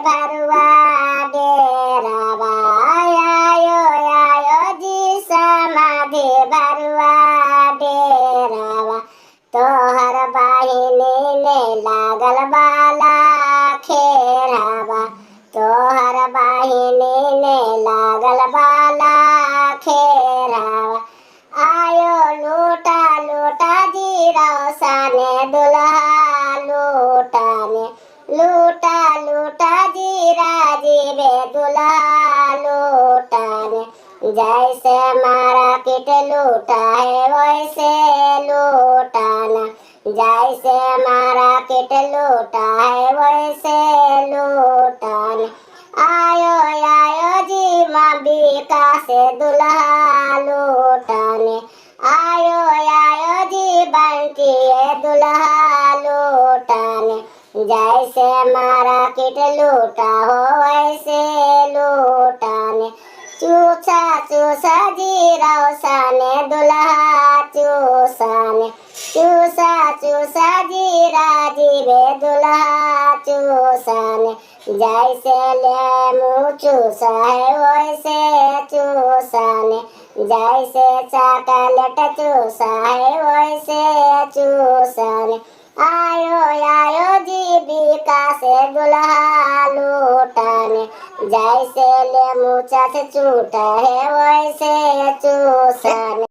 भरुआ डेरावा आयो आयो जी समाधि भरुआ डेरावा तोहर बाहिनी ने लागल बाला खेरावा तोहर बाहिनी ने लागल बाला खेरावा आयो लूटा लूटा जी रौसाने दुल्हा लूटाने लूटा लूटा जी राजीवे दुल्हा लूटाने जैसे मार्केट लूटा है वैसे लूटाना जैसे मार्केट लूटा है वैसे लूटाना आयो आयो जी मबिका से दुल्हा लूटाने आयो आयो जी बंटी दुल्हा लूटाने जैसे मार्केट लूटा हो वैसे लूटाने चूसा चूसा जी रौसाने दुल्हा चूसाने चूसा चूसा जी राजीवे दुल्हा चूसाने जैसे लेमू चूसा है वैसे चूसाने जैसे चॉकलेट चूसा है वैसे चूसाने आयो आयो जी बीका से दुल्हा लूटाने जैसे लेमू चाच चूटा है वैसे चूसाने।